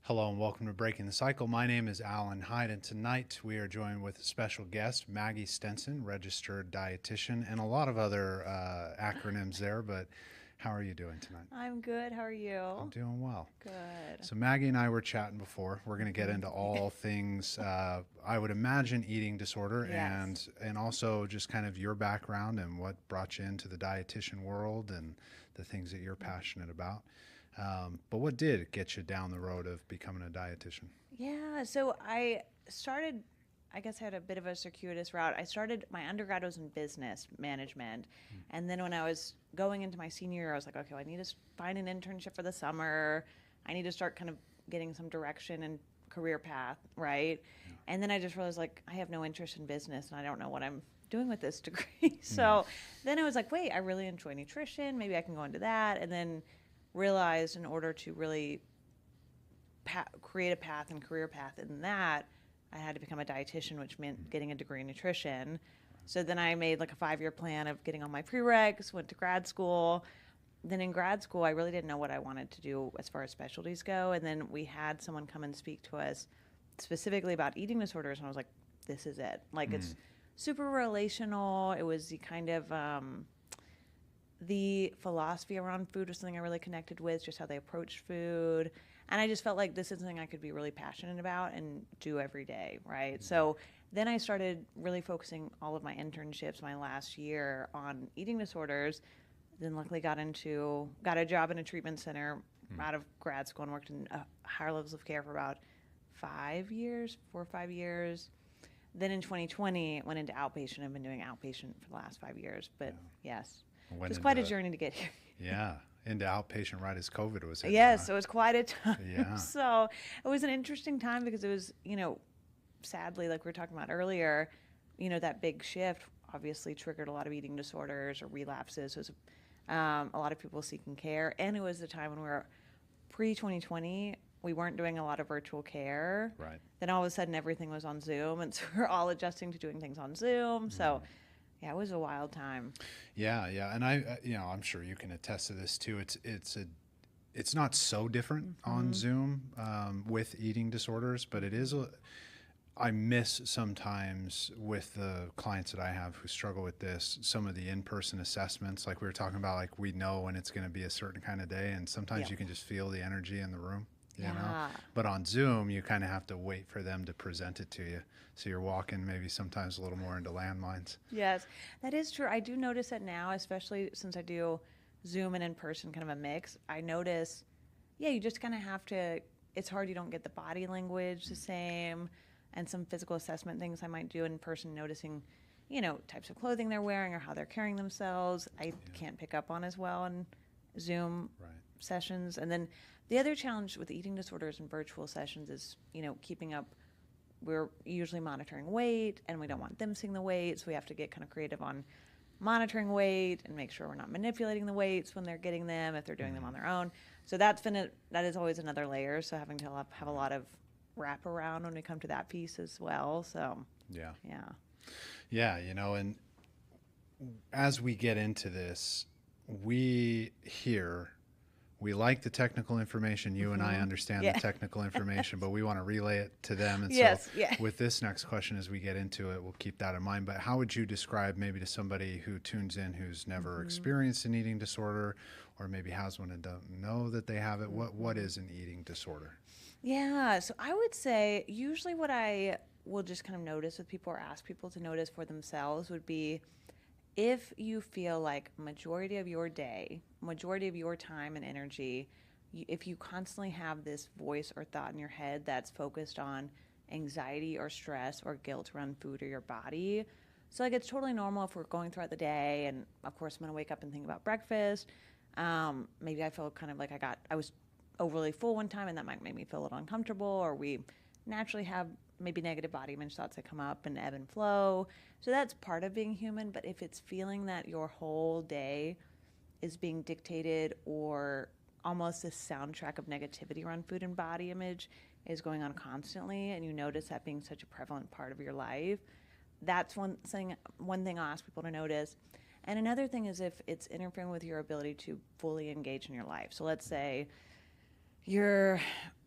Hello and welcome to Breaking the Cycle. My name is Alan Hyde, and tonight we are joined with a special guest, Maggie Stenson, registered dietitian, and a lot of other acronyms there. But how are you doing tonight? I'm good. How are you? I'm doing well. Good. So Maggie and I were chatting before. We're going to get into all things, I would imagine, eating disorder, Yes. and also just kind of your background and what brought you into the dietitian world and the things that you're passionate about. But what did get you down the road of becoming a dietitian? Yeah. So I started, I guess I had a bit of a circuitous route. I started, my undergrad was in business management. And then when I was going into my senior year, I was like, okay, well, I need to find an internship for the summer. I need to start kind of getting some direction and career path, right? And then I just realized, like, I have no interest in business and I don't know what I'm doing with this degree. So then I was like, wait, I really enjoy nutrition. Maybe I can go into that. And then realized in order to really create a path and career path in that, I had to become a dietitian, which meant getting a degree in nutrition. So then I made like a 5-year plan of getting all my prereqs, went to grad school. Then in grad school, I really didn't know what I wanted to do as far as specialties go. And then we had someone come and speak to us specifically about eating disorders. And I was like, this is it. Like, it's super relational. It was the kind of, the philosophy around food was something I really connected with, just how they approached food. And I just felt like this is something I could be really passionate about and do every day, right? So then I started really focusing all of my internships my last year on eating disorders. Then luckily got a job in a treatment center out of grad school and worked in higher levels of care for about 5 years, 4 or 5 years. Then in 2020, went into outpatient. I've been doing outpatient for the last 5 years, but yes. Went It's quite a into- journey to get here. Yeah, into outpatient right as COVID was hitting. Yes, huh? so it was quite a time. Yeah. So it was an interesting time because it was, sadly, like we were talking about earlier, that big shift obviously triggered a lot of eating disorders or relapses. So it was a lot of people seeking care. And it was the time when we were pre-2020, we weren't doing a lot of virtual care. Right. Then all of a sudden everything was on Zoom. And so we're all adjusting to doing things on Zoom. So yeah, it was a wild time. Yeah, yeah, and I'm sure you can attest to this too. It's not so different on Zoom with eating disorders, but it is. I miss sometimes with the clients that I have who struggle with this, some of the in-person assessments, like we were talking about, like we know when it's going to be a certain kind of day, and sometimes you can just feel the energy in the room. You know? But on Zoom, you kind of have to wait for them to present it to you. So you're walking maybe sometimes a little more into landmines. Yes, that is true. I do notice it now, especially since I do Zoom and in person, kind of a mix. I notice, you just kind of have to, it's hard, you don't get the body language the same, and some physical assessment things I might do in person, noticing, types of clothing they're wearing or how they're carrying themselves. I can't pick up on as well in Zoom sessions. And then the other challenge with eating disorders and virtual sessions is, keeping up. We're usually monitoring weight, and we don't want them seeing the weight, so we have to get kind of creative on monitoring weight and make sure we're not manipulating the weights when they're getting them, if they're doing them on their own. So that is always another layer, so having to have a lot of wraparound when we come to that piece as well. So Yeah. yeah, And as we get into this, we like the technical information. You and I understand the technical information, but we want to relay it to them. And so with this next question, as we get into it, we'll keep that in mind. But how would you describe maybe to somebody who tunes in who's never experienced an eating disorder, or maybe has one and don't know that they have it? What is an eating disorder? Yeah, so I would say usually what I will just kind of notice with people or ask people to notice for themselves would be if you feel like majority of your day, majority of your time and energy, if you constantly have this voice or thought in your head that's focused on anxiety or stress or guilt around food or your body. So like it's totally normal if we're going throughout the day, and of course I'm going to wake up and think about breakfast. Maybe I feel kind of like I was overly full one time, and that might make me feel a little uncomfortable, or we naturally have maybe negative body image thoughts that come up and ebb and flow. So that's part of being human. But if it's feeling that your whole day is being dictated, or almost this soundtrack of negativity around food and body image is going on constantly, and you notice that being such a prevalent part of your life, that's one thing I'll ask people to notice. And another thing is if it's interfering with your ability to fully engage in your life. So let's say you're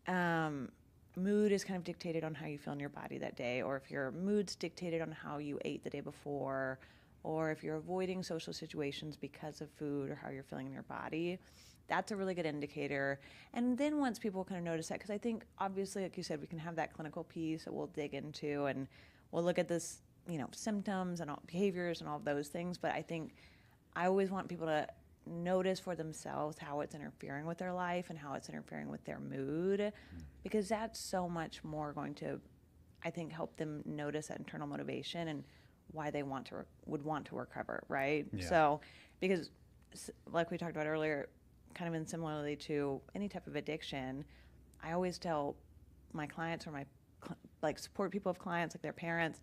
mood is kind of dictated on how you feel in your body that day, or if your mood's dictated on how you ate the day before, or if you're avoiding social situations because of food or how you're feeling in your body, that's a really good indicator. And then once people kind of notice that, because I think obviously, like you said, we can have that clinical piece that we'll dig into and we'll look at this, symptoms and all, behaviors and all of those things. But I think I always want people to notice for themselves how it's interfering with their life and how it's interfering with their mood, because that's so much more going to, I think, help them notice that internal motivation and why they would want to recover, right? Yeah. So, because like we talked about earlier, kind of in similarly to any type of addiction, I always tell my clients or my support people of clients, like their parents,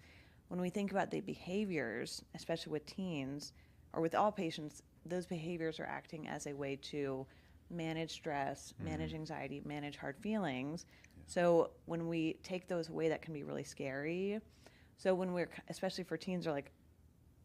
when we think about the behaviors, especially with teens or with all patients, those behaviors are acting as a way to manage stress, manage anxiety, manage hard feelings. Yeah. So when we take those away, that can be really scary. So when especially for teens, are like,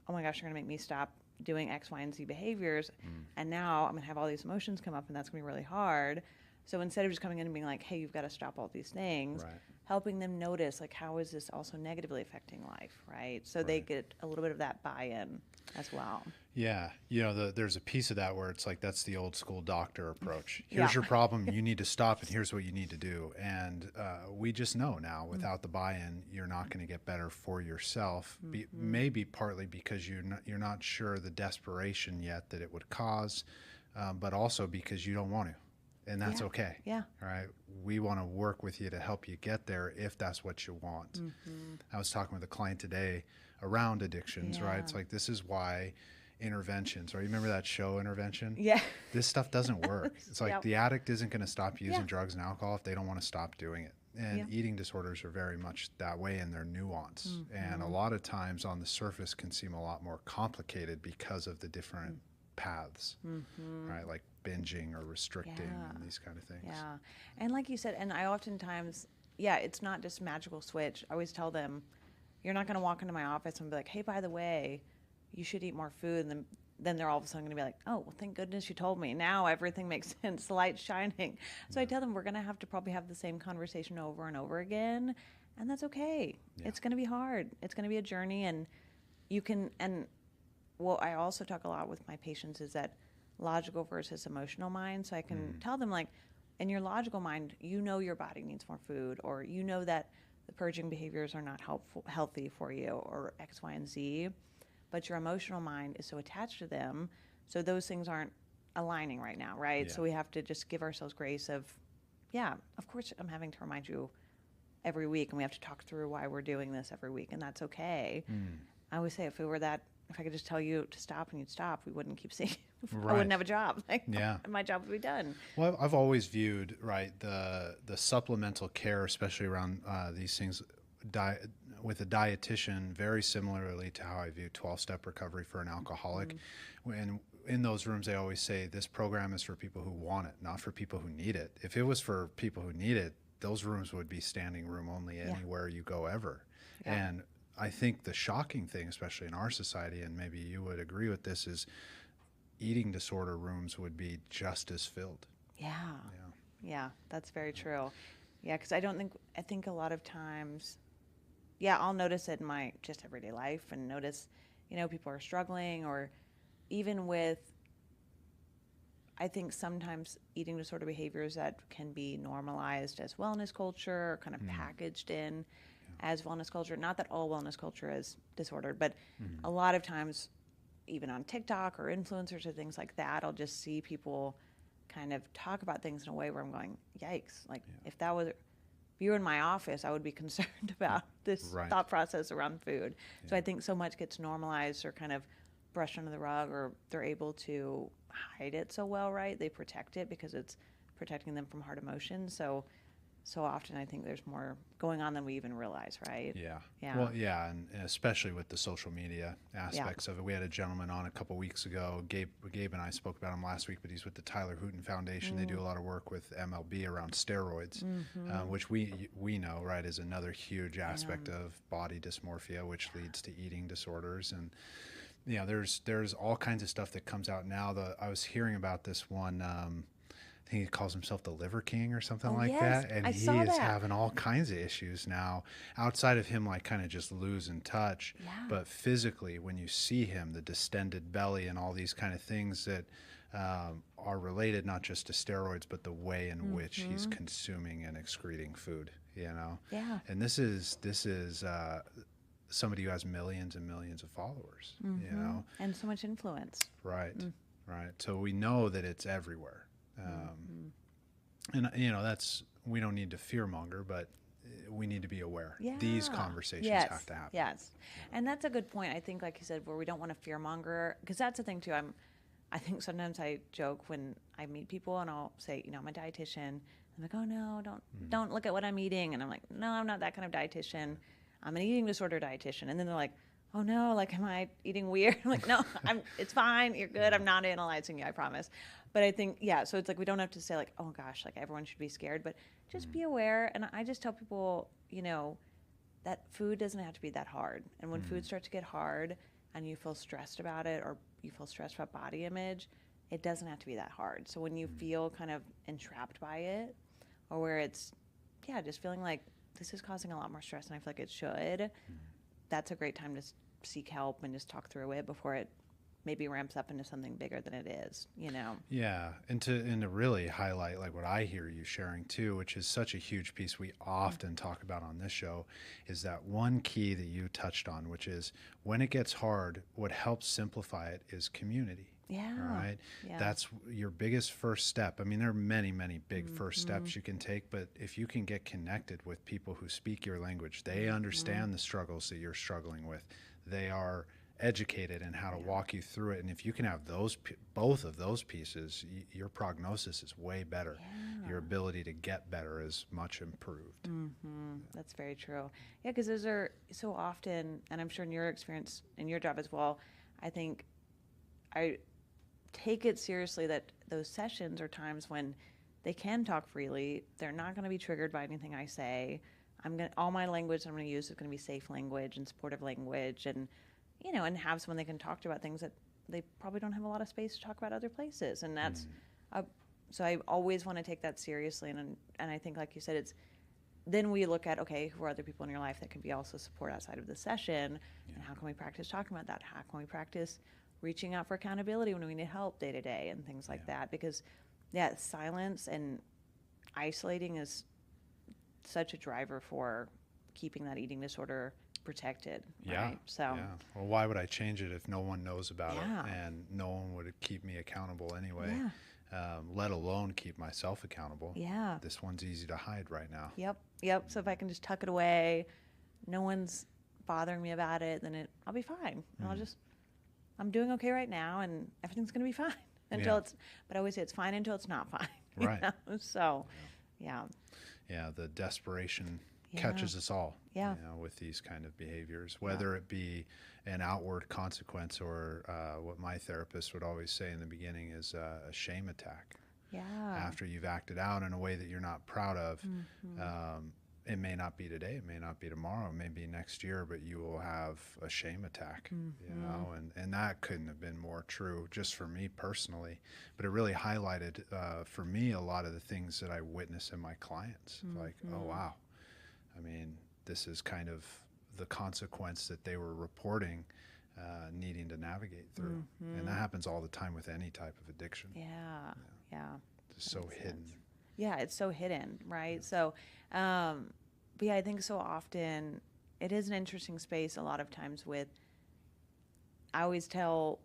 oh my gosh, you're gonna make me stop doing X, Y, and Z behaviors, and now I'm gonna have all these emotions come up, and that's gonna be really hard. So instead of just coming in and being like, hey, you've got to stop all these things, right, helping them notice, like, how is this also negatively affecting life, right? So they get a little bit of that buy-in as well. Yeah. There's a piece of that where it's like, that's the old school doctor approach. Here's your problem. You need to stop, and here's what you need to do. And we just know now, without the buy-in, you're not going to get better for yourself. Maybe partly because you're not sure the desperation yet that it would cause, but also because you don't want to. And that's okay. Yeah. All right. We want to work with you to help you get there if that's what you want. I was talking with a client today around addictions, right? It's like, this is why interventions, right? You remember that show, Intervention? Yeah. This stuff doesn't work. It's like the addict isn't going to stop using drugs and alcohol if they don't want to stop doing it. And eating disorders are very much that way in their nuance. And a lot of times on the surface can seem a lot more complicated because of the different paths, right? Like binging or restricting and these kind of things. Yeah. And like you said, and I oftentimes, it's not just a magical switch. I always tell them, you're not going to walk into my office and be like, hey, by the way, you should eat more food. And then they're all of a sudden going to be like, oh, well, thank goodness you told me. Now everything makes sense. The light's shining. So I tell them we're going to have to probably have the same conversation over and over again. And that's okay. Yeah. It's going to be hard. It's going to be a journey. And you can, and what I also talk a lot with my patients is that logical versus emotional mind. So I can tell them, like, in your logical mind, your body needs more food, or that the purging behaviors are not healthy for you, or X, Y, and Z. But your emotional mind is so attached to them, so those things aren't aligning right now, right? Yeah. So we have to just give ourselves grace of course I'm having to remind you every week, and we have to talk through why we're doing this every week, and that's okay. I always say, if I could just tell you to stop and you'd stop, we wouldn't keep seeing. I wouldn't have a job. My job would be done. Well, I've always viewed the supplemental care, especially around these things, with a dietitian, very similarly to how I view 12-step recovery for an alcoholic. And in those rooms, they always say this program is for people who want it, not for people who need it. If it was for people who need it, those rooms would be standing room only anywhere you go ever. Yeah. And I think the shocking thing, especially in our society, and maybe you would agree with this, is eating disorder rooms would be just as filled. Yeah, that's very true. Yeah, because I think a lot of times, I'll notice it in my just everyday life, and notice, people are struggling, or even with, I think sometimes eating disorder behaviors that can be normalized as wellness culture, or kind of packaged in as wellness culture. Not that all wellness culture is disordered, but a lot of times, even on TikTok or influencers or things like that, I'll just see people kind of talk about things in a way where I'm going, yikes. Like, if you were in my office, I would be concerned about this thought process around food. Yeah. So I think so much gets normalized or kind of brushed under the rug, or they're able to hide it so well, right? They protect it because it's protecting them from hard emotions. So often I think there's more going on than we even realize, right? Yeah. Well, and especially with the social media aspects of it. We had a gentleman on a couple weeks ago. Gabe and I spoke about him last week, but he's with the Tyler Hooten Foundation. They do a lot of work with MLB around steroids, which we know, right, is another huge aspect of body dysmorphia, which leads to eating disorders. And there's all kinds of stuff that comes out now. I was hearing about this one I think he calls himself the Liver King or something Oh, like yes, that. And I he saw is that. having all kinds of issues now outside of him, like kind of just losing touch. Yeah. But physically, when you see him, the distended belly and all these kind of things that are related not just to steroids, but the way in which he's consuming and excreting food, you know? Yeah. And this is somebody who has millions and millions of followers, you know? And so much influence. Right, right. So we know that it's everywhere. And, you know, we don't need to fearmonger, but we need to be aware. Yeah. These conversations Yes. have to happen. Yes. And that's a good point. I think, like you said, where we don't want to fearmonger, because that's the thing too. I think sometimes I joke when I meet people and I'll say, you know, I'm a dietitian. I'm like, oh no, don't look at what I'm eating. And I'm like, no, I'm not that kind of dietitian. I'm an eating disorder dietitian. And then they're like, oh no, like, am I eating weird? I'm like, no, it's fine. You're good. I'm not analyzing you, I promise. But I think, yeah, so it's like, we don't have to say like, oh gosh, like everyone should be scared, but just be aware. And I just tell people, you know, that food doesn't have to be that hard. And when food starts to get hard and you feel stressed about it, or you feel stressed about body image, it doesn't have to be that hard. So when you feel kind of entrapped by it, or where it's, yeah, just feeling like this is causing a lot more stress than I feel like it should, that's a great time to seek help and just talk through it before it maybe ramps up into something bigger than it is, you know? Yeah, and to really highlight like what I hear you sharing too, which is such a huge piece we often talk about on this show, is that one key that you touched on, which is when it gets hard, what helps simplify it is community. Yeah. All right. Yeah. That's your biggest first step. I mean, there are many, many big first steps you can take, but if you can get connected with people who speak your language, they understand the struggles that you're struggling with. They are educated in how to walk you through it. And if you can have both of those pieces, your prognosis is way better. Yeah. Your ability to get better is much improved. That's very true. Yeah, because those are so often, and I'm sure in your experience, in your job as well, I think I take it seriously that those sessions are times when they can talk freely. They're not going to be triggered by anything I say. All my language I'm going to use is going to be safe language and supportive language, and you know, and have someone they can talk to about things that they probably don't have a lot of space to talk about other places. And that's so I always want to take that seriously. And I think, like you said, it's then we look at, okay, who are other people in your life that can be also support outside of the session, and how can we practice talking about that? How can we practice reaching out for accountability when we need help day to day and things like that? Because silence and isolating is such a driver for keeping that eating disorder protected. Right? So well, why would I change it if no one knows about it, Yeah. and no one would keep me accountable anyway? Yeah. Let alone keep myself accountable. Yeah. This one's easy to hide right now. Yep. So if I can just tuck it away, no one's bothering me about it, then I'll be fine. And I'm doing okay right now, and everything's going to be fine until but I always say it's fine until it's not fine. you Right. know? So, yeah. Yeah, the desperation catches us all. Yeah. You know, with these kind of behaviors, whether it be an outward consequence or what my therapist would always say in the beginning is a shame attack. Yeah. After you've acted out in a way that you're not proud of, it may not be today, it may not be tomorrow, it may be next year, but you will have a shame attack, you know, and that couldn't have been more true just for me personally, but it really highlighted for me a lot of the things that I witness in my clients, like, oh wow, I mean, this is kind of the consequence that they were reporting, needing to navigate through, and that happens all the time with any type of addiction. Yeah. It's so hidden. Yeah, it's so hidden, right? So, but yeah, I think so often it is an interesting space a lot of times I always tell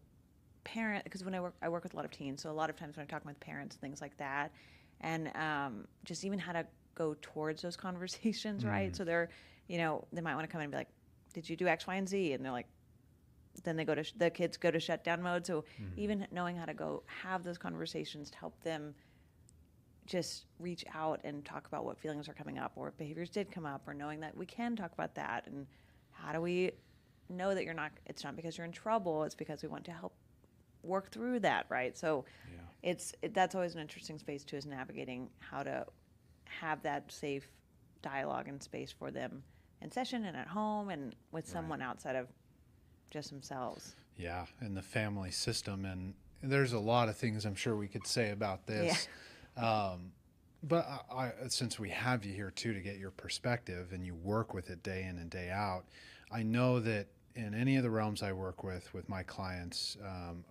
parents, because when I work with a lot of teens, so a lot of times when I'm talking with parents and things like that, and just even how to go towards those conversations, right? So they're, you know, they might want to come in and be like, did you do X, Y, and Z? And they're like, then the kids go to shutdown mode. So even knowing how to go have those conversations to help them just reach out and talk about what feelings are coming up, or if behaviors did come up, or knowing that we can talk about that, and how do we know that it's not because you're in trouble, it's because we want to help work through that, right? So that's always an interesting space too, is navigating how to have that safe dialogue and space for them in session and at home and with someone outside of just themselves. Yeah, and the family system, and there's a lot of things I'm sure we could say about this. But since we have you here too to get your perspective and you work with it day in and day out, I know that in any of the realms I work with my clients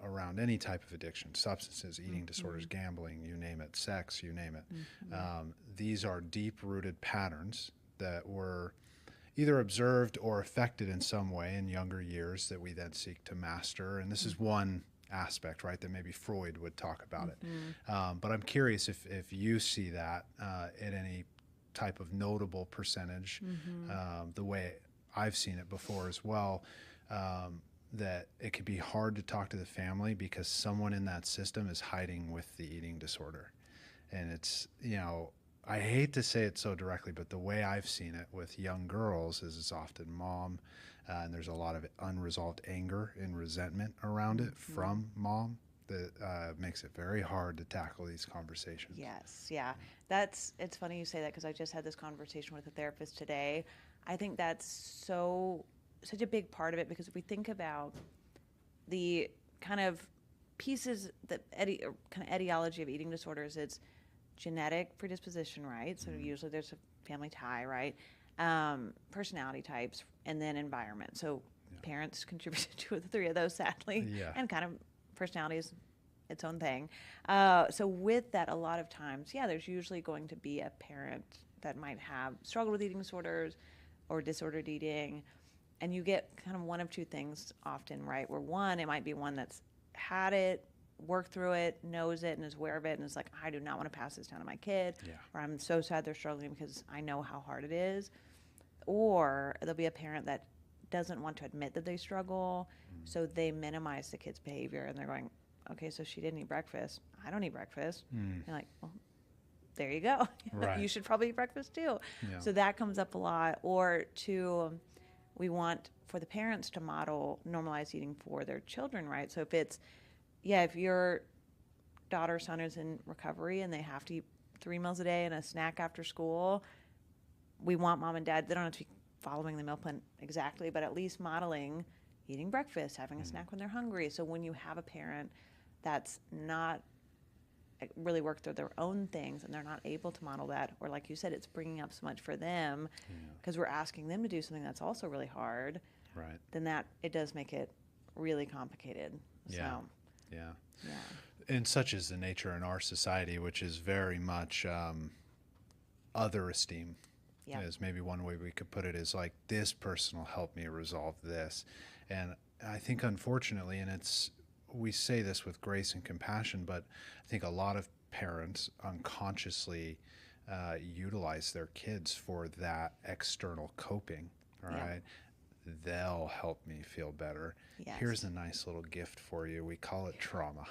around any type of addiction, substances, eating disorders, gambling, you name it, sex, you name it, these are deep-rooted patterns that were either observed or affected in some way in younger years that we then seek to master. And this is one aspect, right, that maybe Freud would talk about it. But I'm curious if you see that at any type of notable percentage, the way I've seen it before as well, that it could be hard to talk to the family because someone in that system is hiding with the eating disorder. And it's, I hate to say it so directly, but the way I've seen it with young girls is it's often mom, and there's a lot of unresolved anger and resentment around it from mom that makes it very hard to tackle these conversations. Yes, yeah. It's funny you say that because I just had this conversation with a therapist today. I think that's such a big part of it because if we think about the kind of pieces that kind of etiology of eating disorders, it's genetic predisposition, right? So usually there's a family tie, right? Personality types, and then environment. So parents contribute to 2 of the 3 of those, sadly, and kind of personality is its own thing. So with that, a lot of times, there's usually going to be a parent that might have struggled with eating disorders or disordered eating, and you get kind of one of 2 things often, right? Where one, it might be one that's had it, worked through it, knows it, and is aware of it, and is like, I do not want to pass this down to my kid, or I'm so sad they're struggling because I know how hard it is. Or there'll be a parent that doesn't want to admit that they struggle, so they minimize the kid's behavior, and they're going, okay, so she didn't eat breakfast. I don't eat breakfast. And like, well, there you go. Right. You should probably eat breakfast too. Yeah. So that comes up a lot. Or we want for the parents to model normalized eating for their children, right? So if your daughter or son is in recovery and they have to eat 3 meals a day and a snack after school, we want mom and dad, they don't have to be following the meal plan exactly, but at least modeling eating breakfast, having a snack when they're hungry. So when you have a parent that's not really worked through their own things and they're not able to model that, or like you said, it's bringing up so much for them because we're asking them to do something that's also really hard, right? Then that it does make it really complicated. Yeah. And such is the nature in our society, which is very much other esteem. Is maybe one way we could put it, is like, this person will help me resolve this. And I think, unfortunately, and we say this with grace and compassion, but I think a lot of parents unconsciously utilize their kids for that external coping, right? They'll help me feel better. Here's a nice little gift for you. We call it trauma.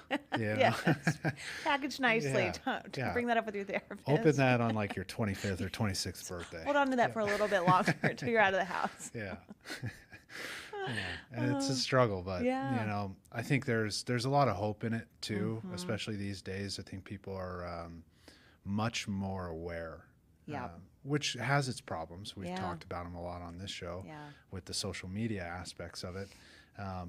Packaged nicely. To bring that up with your therapist. Open that on like your 25th or 26th birthday. Hold on to that for a little bit longer until you're out of the house. And it's a struggle, but I think there's a lot of hope in it too, especially these days. I think people are much more aware. Which has its problems. We've talked about them a lot on this show with the social media aspects of it.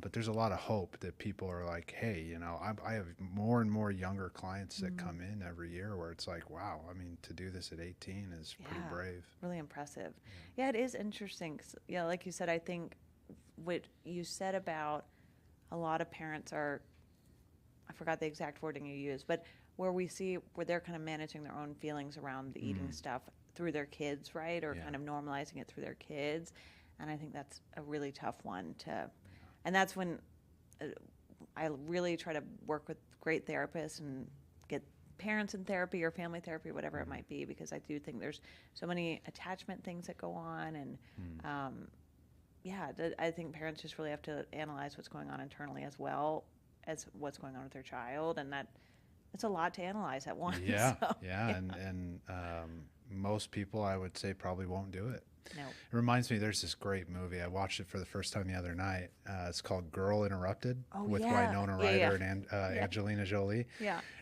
But there's a lot of hope that people are like, hey, I have more and more younger clients that come in every year where it's like, wow, I mean, to do this at 18 is pretty brave. Really impressive. It is interesting. Like you said, I think what you said about a lot of parents are, I forgot the exact wording you used, but where they're kind of managing their own feelings around the eating stuff through their kids, right? Or kind of normalizing it through their kids. And I think that's a really tough one and that's when I really try to work with great therapists and get parents in therapy or family therapy, whatever it might be, because I do think there's so many attachment things that go on. And I think parents just really have to analyze what's going on internally as well as what's going on with their child. And it's a lot to analyze at once. And most people, I would say, probably won't do it. No. It reminds me, there's this great movie. I watched it for the first time the other night. It's called Girl Interrupted with Winona Ryder and Angelina Jolie.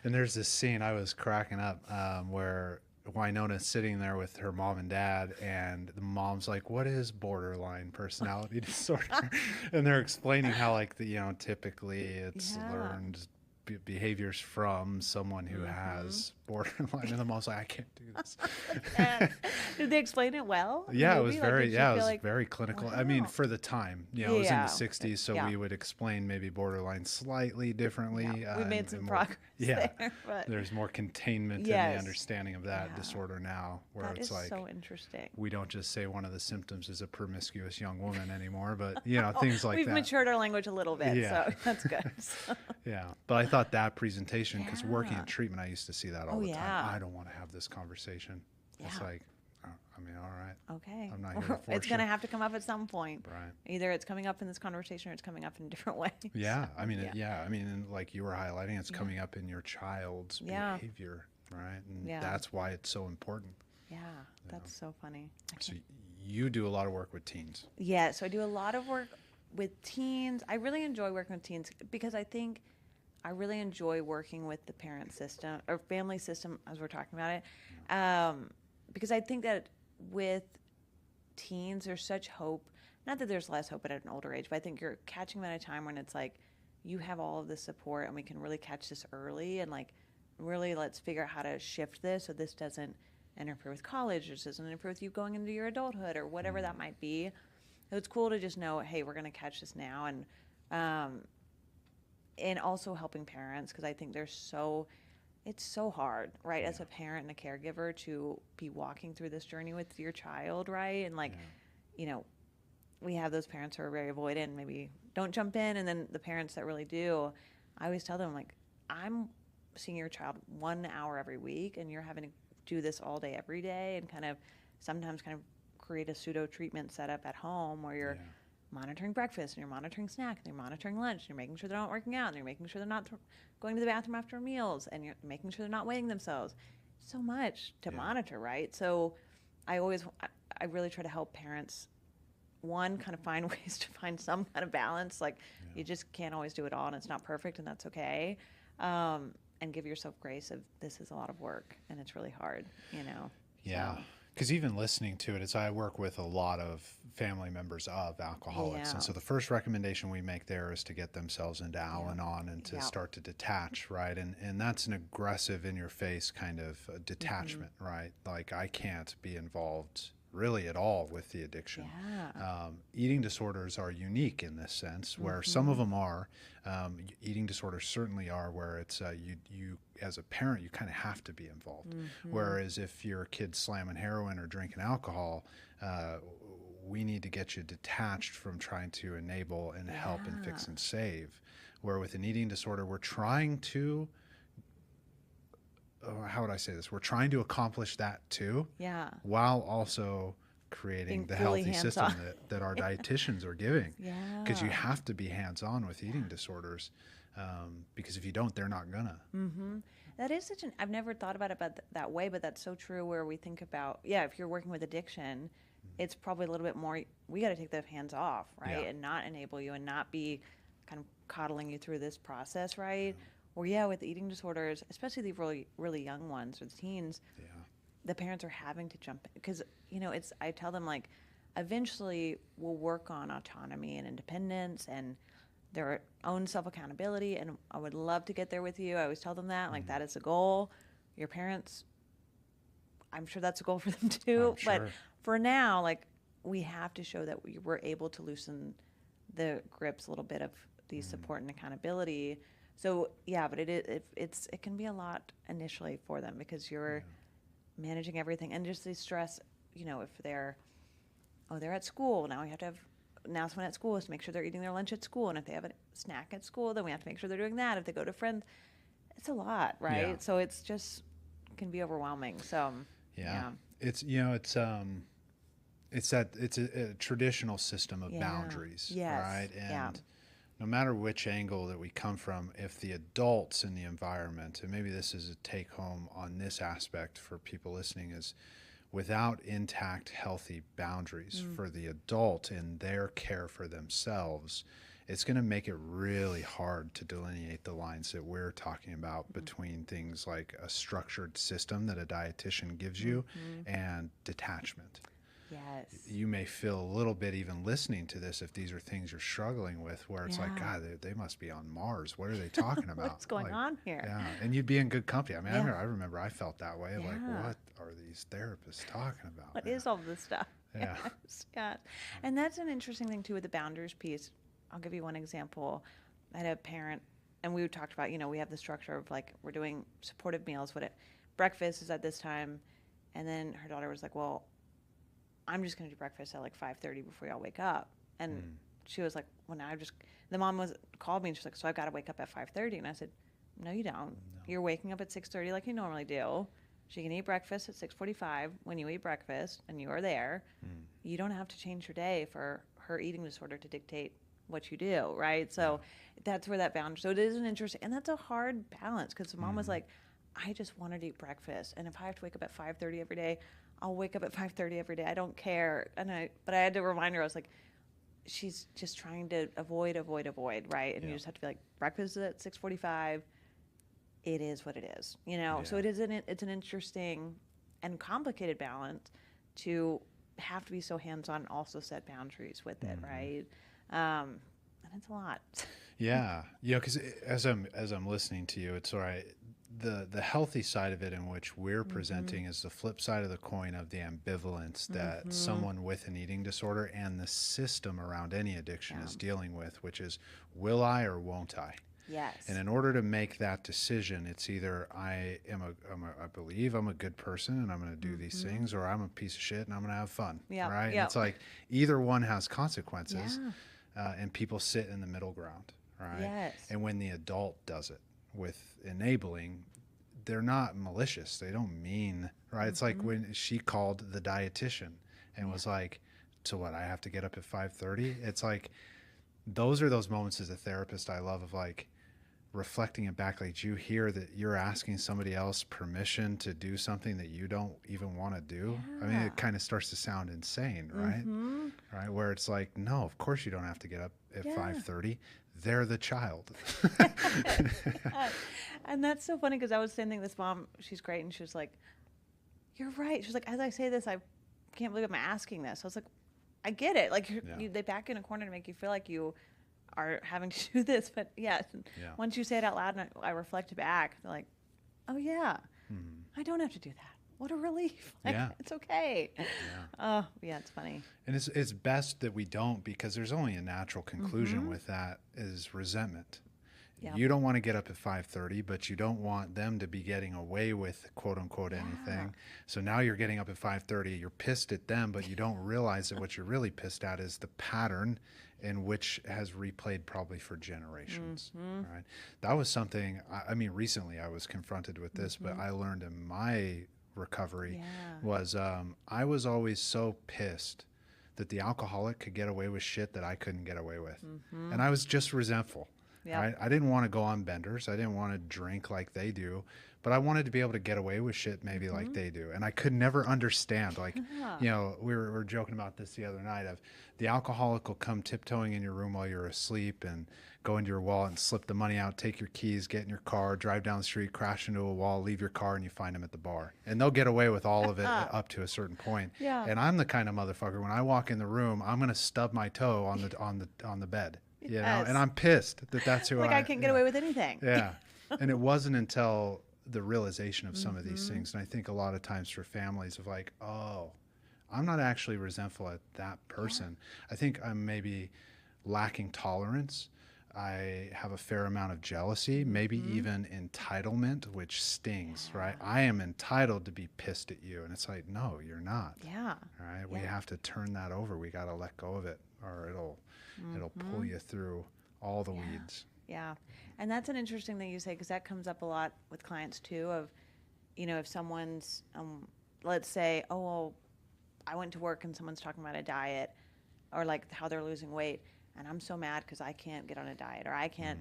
And there's this scene, I was cracking up, where Winona's sitting there with her mom and dad, and the mom's like, what is borderline personality disorder? And they're explaining how, like, typically it's learned behaviors from someone who has borderline, and I'm also like, I can't do this. And did they explain it well? in the Yeah, it movie? was Like, very, did you yeah, it feel was like, very clinical. I mean, wow. for the time, you know, it was in Yeah. the 60s, so Yeah. we would explain maybe borderline slightly differently. Yeah, we made and some more, progress yeah, there, but there's more containment in the yes. understanding of that Yeah. disorder now, where That it's is like, so interesting. we don't just say one of the symptoms is a promiscuous young woman anymore, but, you know, things like We've that. matured our language a little bit, Yeah. so that's good. So, Yeah. But I thought that presentation, because working Yeah. in treatment, I used to see that all Oh, the yeah. time. I don't want to have this conversation. It's Yeah. like, I mean, all right. okay. I'm not here to force It's going to you. have to come up at some point. Right. Either it's coming up in this conversation or it's coming up in a different way. Yeah. I mean, yeah. I mean, and like you were highlighting, it's coming up in your child's Yeah. behavior, right? And Yeah. that's why it's so important. Yeah, that's so funny. So you do a lot of work with teens. Yeah, so I do a lot of work with teens. I really enjoy working with teens because I think I really enjoy working with the parent system or family system as we're talking about it. Because I think that with teens, there's such hope. Not that there's less hope at an older age, but I think you're catching them at a time when it's like you have all of the support and we can really catch this early and like really let's figure out how to shift this so this doesn't interfere with college, this doesn't interfere with you going into your adulthood or whatever that might be. So it's cool to just know, hey, we're going to catch this now, and also helping parents because I think it's so hard, right, as a parent and a caregiver to be walking through this journey with your child, right? And like, you know, we have those parents who are very avoidant and maybe don't jump in, and then the parents that really do, I always tell them like, I'm seeing your child 1 hour every week, and you're having to do this all day, every day, and sometimes create a pseudo treatment setup at home where you're monitoring breakfast and you're monitoring snack and you're monitoring lunch and you're making sure they're not working out and you're making sure they're not going to the bathroom after meals and you're making sure they're not weighing themselves. So much to monitor, right? So I really try to help parents, one, kind of find ways to find some kind of balance. Like you just can't always do it all and it's not perfect and that's okay. And give yourself grace of this is a lot of work and it's really hard, you know? Yeah. So. Because even listening to it, as I work with a lot of family members of alcoholics. And so the first recommendation we make there is to get themselves into Al-Anon and to start to detach, right? And that's an aggressive, in your face kind of detachment, right? Like I can't be involved really at all with the addiction. Eating disorders are unique in this sense, where some of them are. Eating disorders certainly are, where it's you as a parent, you kind of have to be involved. Whereas if your kid's slamming heroin or drinking alcohol, we need to get you detached from trying to enable and help and fix and save. Where with an eating disorder, we're trying to how would I say this? We're trying to accomplish that too, while also creating Being the fully healthy system hands-on. that our dietitians are giving. Because you Yeah. have to be hands-on with eating disorders, because if you don't, they're not gonna. That is I've never thought about it that way, but that's so true where we think about, if you're working with addiction, it's probably a little bit more, we got to take the hands off, right? And not enable you and not be kind of coddling you through this process, right? Or with eating disorders, especially the really, really young ones or the teens, the parents are having to jump in because, I tell them like, eventually we'll work on autonomy and independence and their own self-accountability. And I would love to get there with you. I always tell them that, like, that is a goal. Your parents, I'm sure that's a goal for them too. But for now, like, we have to show that we're able to loosen the grips a little bit of the support and accountability. So but it can be a lot initially for them because you're managing everything and just the stress. If they're at school now, we have to have announcement at school is to make sure they're eating their lunch at school, and if they have a snack at school, then we have to make sure they're doing that. If they go to friends, it's a lot, right? So it's just can be overwhelming. So it's it's a traditional system of boundaries, right? And no matter which angle that we come from, if the adults in the environment, and maybe this is a take home on this aspect for people listening, is without intact, healthy boundaries for the adult in their care for themselves, it's going to make it really hard to delineate the lines that we're talking about between things like a structured system that a dietitian gives you and detachment. Yes. You may feel a little bit even listening to this if these are things you're struggling with, where it's like, God, they must be on Mars. What are they talking about? What's going on here? Yeah, and you'd be in good company. I mean, Yeah. I remember I felt that way. Yeah. Like, what are these therapists talking about? What is all this stuff? Yeah. Yes, yes. And that's an interesting thing too with the boundaries piece. I'll give you one example. I had a parent, and we talked about, we have the structure of like we're doing supportive meals. Breakfast is at this time, and then her daughter was like, "Well, I'm just going to do breakfast at like 5:30 before y'all wake up." And she was like, "Well, now the mom called me and she's like, so I've got to wake up at 5:30." And I said, "No, you don't. No. You're waking up at 6:30 like you normally do. She can eat breakfast at 6:45 when you eat breakfast and you are there. You don't have to change your day for her eating disorder to dictate what you do, right?" So that's where that boundary. So it is an interesting, and that's a hard balance because the mom was like, "I just wanted to eat breakfast, and if I have to wake up at 5:30 every day, I'll wake up at 5:30 every day. I don't care." But I had to remind her. I was like, she's just trying to avoid, right? And you just have to be like, breakfast is at 6:45. It is what it is, So it's an interesting and complicated balance to have to be so hands-on and also set boundaries with it, right? And it's a lot. Yeah, because as I'm listening to you, it's all right. The healthy side of it, in which we're presenting, is the flip side of the coin of the ambivalence that someone with an eating disorder and the system around any addiction is dealing with, which is, will I or won't I? Yes. And in order to make that decision, it's either I believe I'm a good person and I'm going to do these things, or I'm a piece of shit and I'm going to have fun, right? And it's like either one has consequences, and people sit in the middle ground, right? Yes. And when the adult does it with enabling, they're not malicious. They don't mean, right? It's like when she called the dietitian and was like, "So what? I have to get up at 5:30?" It's like those are those moments as a therapist I love of like reflecting it back. Like, you hear that you're asking somebody else permission to do something that you don't even want to do. I mean, it kind of starts to sound insane, right? Right, where it's like, no, of course you don't have to get up at 5:30. They're the child. And that's so funny because I was saying, this mom, she's great, and she was like, "You're right." She was like, "As I say this, I can't believe I'm asking this." I was like, I get it. Like, they back in a corner to make you feel like you are having to do this. But once you say it out loud and I reflect back, they're like, "Oh yeah, I don't have to do that. What a relief." Like, it's okay. Oh yeah, it's funny. And it's best that we don't, because there's only a natural conclusion with that is resentment. You don't want to get up at 5:30, but you don't want them to be getting away with quote unquote anything. So now you're getting up at 5:30, you're pissed at them, but you don't realize that what you're really pissed at is the pattern in which has replayed probably for generations. Right? That was something, I mean, recently I was confronted with this, but I learned in my recovery was I was always so pissed that the alcoholic could get away with shit that I couldn't get away with. And I was just resentful. Right? I didn't want to go on benders. I didn't want to drink like they do, but I wanted to be able to get away with shit maybe like they do. And I could never understand, like, we were joking about this the other night of the alcoholic will come tiptoeing in your room while you're asleep and go into your wallet and slip the money out, take your keys, get in your car, drive down the street, crash into a wall, leave your car, and you find them at the bar. And they'll get away with all of it up to a certain point. And I'm the kind of motherfucker, when I walk in the room, I'm going to stub my toe on the bed. And I'm pissed that that's who I can't get away with anything. And it wasn't until the realization of some of these things, and I think a lot of times for families of like, oh, I'm not actually resentful at that person. I think I'm maybe lacking tolerance. I have a fair amount of jealousy, maybe even entitlement, which stings, right? I am entitled to be pissed at you. And it's like, no, you're not. Right? We have to turn that over. We got to let go of it, or it'll pull you through all the weeds. And that's an interesting thing you say, because that comes up a lot with clients too of, if someone's, let's say, oh, well, I went to work and someone's talking about a diet or like how they're losing weight, and I'm so mad because I can't get on a diet, or I can't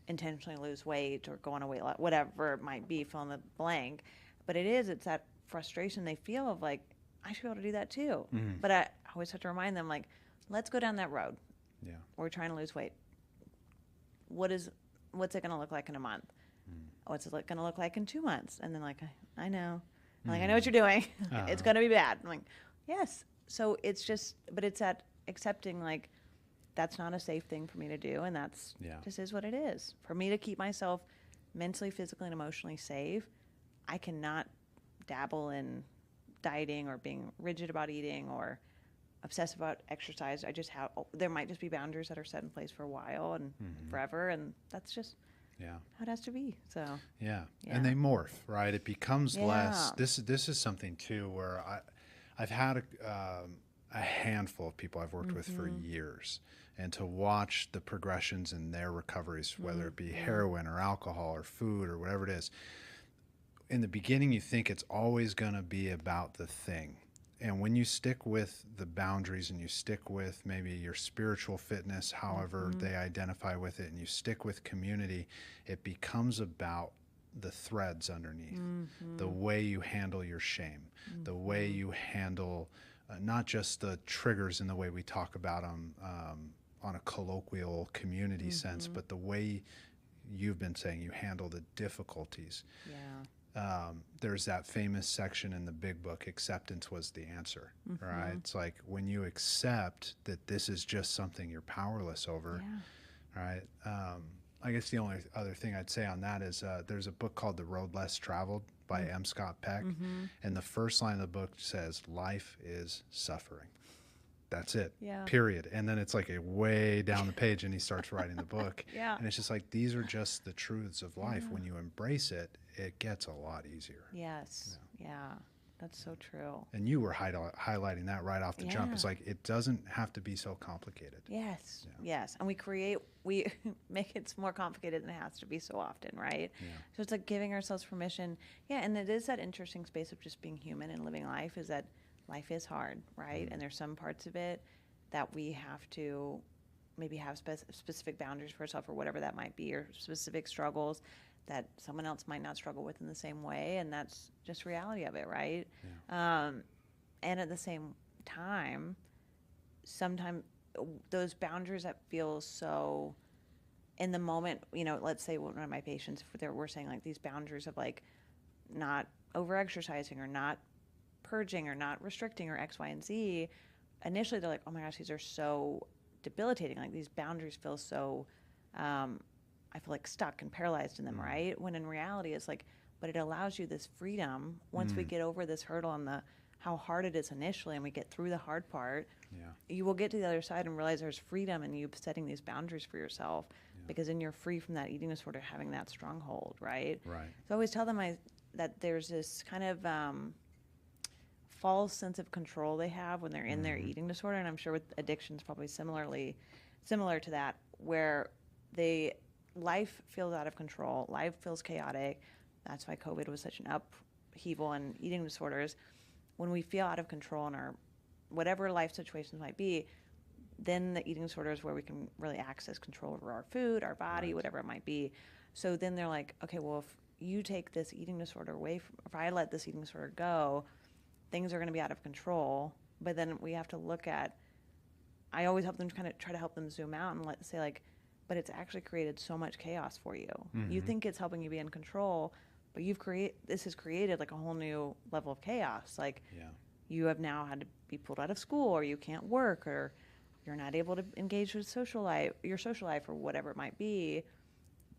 intentionally lose weight or go on a weight loss, whatever it might be, fill in the blank. But it's that frustration they feel of like, I should be able to do that too. But I always have to remind them, like, let's go down that road. We're trying to lose weight. What's it going to look like in a month? What's it going to look like in 2 months? And then like, I know. I'm like, I know what you're doing. It's going to be bad. I'm like, yes, So it's just, but it's at accepting like that's not a safe thing for me to do, and that's just is what it is. For me to keep myself mentally, physically, and emotionally safe, I cannot dabble in dieting or being rigid about eating or obsessive about exercise. I just have, there might just be boundaries that are set in place for a while and forever, and that's just how it has to be. So and they morph, right? It becomes less. This is something too where I've had a handful of people I've worked with for years, and to watch the progressions in their recoveries, whether it be heroin or alcohol or food or whatever it is. In the beginning, you think it's always going to be about the thing. And when you stick with the boundaries and you stick with maybe your spiritual fitness, however they identify with it, and you stick with community, it becomes about the threads underneath, the way you handle your shame, the way you handle not just the triggers in the way we talk about them on a colloquial community sense, but the way you've been saying you handle the difficulties. There's that famous section in the big book, acceptance was the answer, right? It's like when you accept that this is just something you're powerless over, right? I guess the only other thing I'd say on that is there's a book called The Road Less Traveled by M. Scott Peck, and the first line of the book says, life is suffering. That's it, period. And then it's like a way down the page and he starts writing the book. And it's just like, these are just the truths of life. When you embrace it, it gets a lot easier. That's so true. And you were highlighting that right off the jump. It's like, it doesn't have to be so complicated. Yes. And we make it more complicated than it has to be so often, right? So it's like giving ourselves permission. And it is that interesting space of just being human and living life, is that life is hard, right? And there's some parts of it that we have to maybe have specific boundaries for ourselves, or whatever that might be, or specific struggles that someone else might not struggle with in the same way, and that's just reality of it, right? And at the same time, sometimes those boundaries that feel so in the moment, let's say one of my patients, we're saying like these boundaries of like not over-exercising or not purging or not restricting or X, Y, and Z, initially they're like, oh my gosh, these are so debilitating. Like these boundaries feel so, I feel like stuck and paralyzed in them, right? When in reality it's like, but it allows you this freedom once we get over this hurdle and how hard it is initially, and we get through the hard part, you will get to the other side and realize there's freedom in you setting these boundaries for yourself, because then you're free from that eating disorder having that stronghold, right? So I always tell them that there's this kind of false sense of control they have when they're in their eating disorder, and I'm sure with addictions probably similar to that, where life feels out of control, life feels chaotic. That's why COVID was such an upheaval in eating disorders. When we feel out of control in our whatever life situations might be, then the eating disorder is where we can really access control over our food, our body, whatever it might be. So then they're like, okay, well, if you take this eating disorder away if I let this eating disorder go, things are going to be out of control. But then we have to look at, I always help them kind of try to help them zoom out and say like, but it's actually created so much chaos for you. You think it's helping you be in control, but this has created like a whole new level of chaos. Like you have now had to be pulled out of school, or you can't work, or you're not able to engage with your social life or whatever it might be.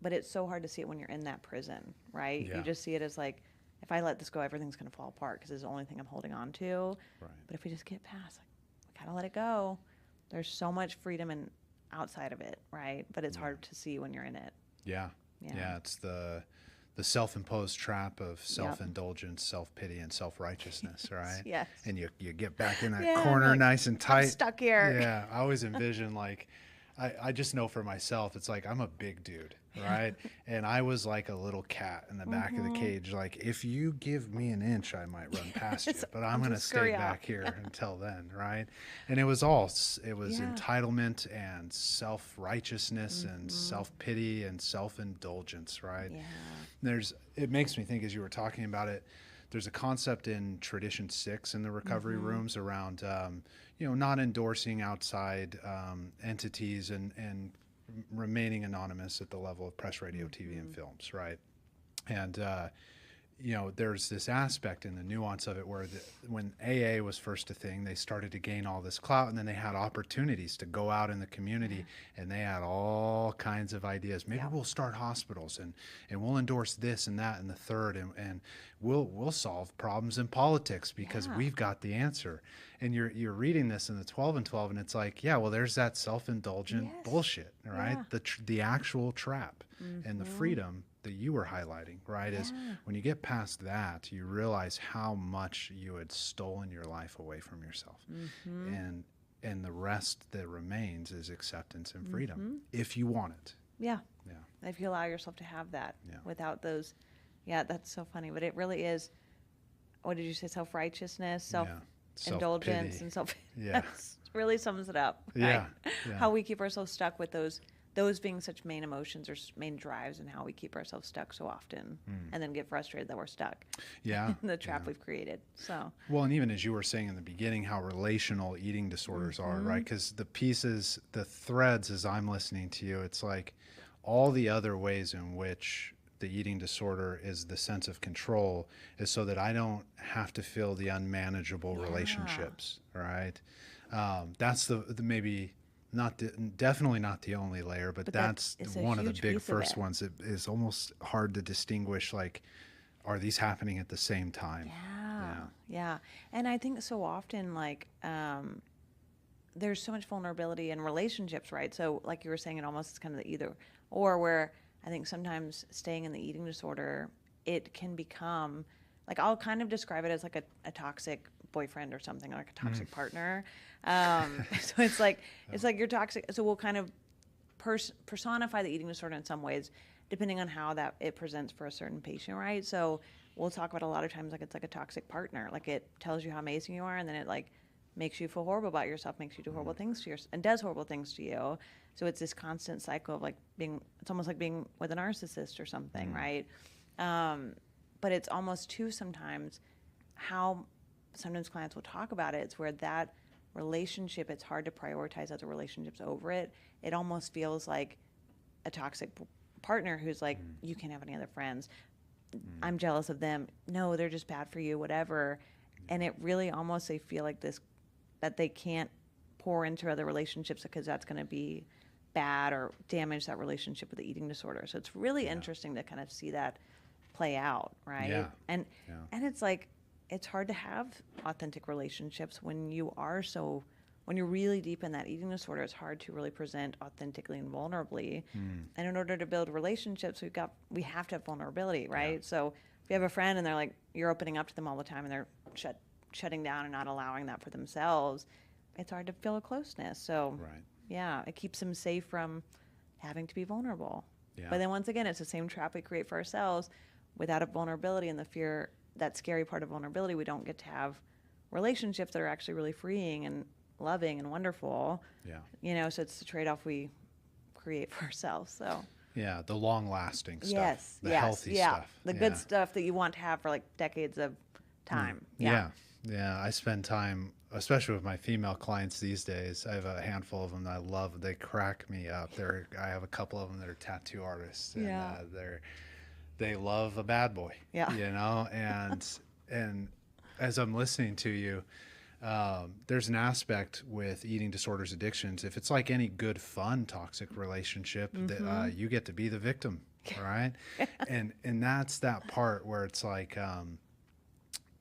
But it's so hard to see it when you're in that prison, right? You just see it as like, if I let this go, everything's going to fall apart because it's the only thing I'm holding on to. But if we just get past, like, we gotta let it go. There's so much freedom outside of it, right? But it's hard to see when you're in it. It's the self-imposed trap of self-indulgence, self-pity, and self-righteousness, right? And you get back in that corner, like, nice and tight. I'm stuck here. I always envision like, I just know for myself, it's like I'm a big dude, right? And I was like a little cat in the back of the cage. Like, if you give me an inch, I might run past you, but I'm going to stay back here until then, right? And it was entitlement and self-righteousness and self-pity and self-indulgence, right? It makes me think, as you were talking about it, there's a concept in Tradition 6 in the recovery rooms around, not endorsing outside entities and remaining anonymous at the level of press, radio, TV, and films, right? And there's this aspect in the nuance of it where when AA was first a thing, they started to gain all this clout, and then they had opportunities to go out in the community, and they had all kinds of ideas. Maybe we'll start hospitals, and we'll endorse this and that and the third, and we'll solve problems in politics because we've got the answer. And you're reading this in the 12 and 12, and it's like, well, there's that self-indulgent bullshit, right? The actual trap and the freedom that you were highlighting, right? Is when you get past that, you realize how much you had stolen your life away from yourself. And the rest that remains is acceptance and freedom, if you want it. Yeah. If you allow yourself to have that without those, that's so funny. But it really is, what did you say? Self-righteousness, self-indulgence, and really sums it up. Right? How we keep ourselves stuck with those being such main emotions or main drives, and how we keep ourselves stuck so often and then get frustrated that we're stuck in the trap we've created. So, well, and even as you were saying in the beginning, how relational eating disorders are, right? Because the threads, as I'm listening to you, it's like all the other ways in which the eating disorder is the sense of control is so that I don't have to feel the unmanageable relationships, right? That's the maybe definitely not the only layer, but that's one of the big first ones. It is almost hard to distinguish, like, are these happening at the same time? Yeah. And I think so often, like, there's so much vulnerability in relationships, right? So like you were saying, it almost is kind of the either or, where I think sometimes staying in the eating disorder, it can become, like, I'll kind of describe it as like a toxic boyfriend or something, like a toxic partner. So it's like you're toxic. So we'll kind of personify the eating disorder in some ways, depending on how that it presents for a certain patient, right? So we'll talk about a lot of times, like, it's like a toxic partner. Like, it tells you how amazing you are, and then it, like, makes you feel horrible about yourself, makes you do horrible things to yourself, and does horrible things to you. So it's this constant cycle of, like, it's almost like being with a narcissist or something, right? But it's almost too sometimes how sometimes clients will talk about it. It's where that relationship, it's hard to prioritize other relationships over it. It almost feels like a toxic partner who's like, you can't have any other friends. I'm jealous of them. No, they're just bad for you, whatever. And it really almost, they feel like this, that they can't pour into other relationships because that's going to be bad or damage that relationship with the eating disorder. So it's really interesting to kind of see that play out, right? And it's like, it's hard to have authentic relationships when you're really deep in that eating disorder. It's hard to really present authentically and vulnerably. And in order to build relationships, we have to have vulnerability, right? So if you have a friend and they're like, you're opening up to them all the time and they're shutting down and not allowing that for themselves, it's hard to feel a closeness. So it keeps them safe from having to be vulnerable. But then once again, it's the same trap we create for ourselves. Without a vulnerability and the fear, that scary part of vulnerability, we don't get to have relationships that are actually really freeing and loving and wonderful. So it's the trade-off we create for ourselves. So the long-lasting stuff, the healthy stuff, the good stuff that you want to have for, like, decades of time. I spend time, especially with my female clients these days. I have a handful of them that I love. They crack me up. I have a couple of them that are tattoo artists, and they love a bad boy, and as I'm listening to you, there's an aspect with eating disorders, addictions. If it's like any good, fun, toxic relationship, that you get to be the victim, right? and that's that part where it's like,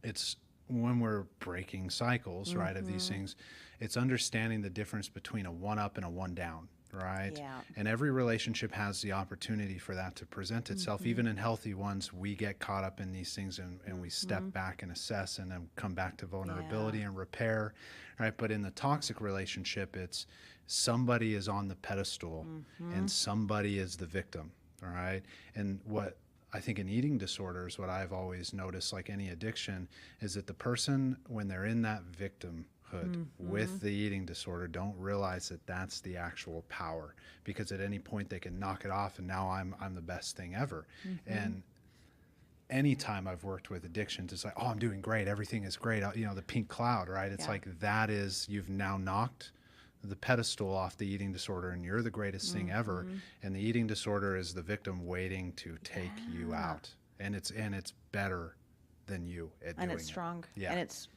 it's when we're breaking cycles, right, of these things, it's understanding the difference between a one up and a one down. Right. And every relationship has the opportunity for that to present itself. Even in healthy ones, we get caught up in these things and we step back and assess and then come back to vulnerability and repair. Right. But in the toxic relationship, it's somebody is on the pedestal and somebody is the victim. All right. And what I think in eating disorders, what I've always noticed, like any addiction, is that the person, when they're in that victim with the eating disorder, don't realize that that's the actual power, because at any point they can knock it off and now I'm the best thing ever. And anytime I've worked with addictions, it's like, oh, I'm doing great, everything is great, the pink cloud, right? It's like, that is, you've now knocked the pedestal off the eating disorder and you're the greatest thing ever, and the eating disorder is the victim waiting to take you out. and it's better than you at And doing it's strong. it. Yeah. And it's,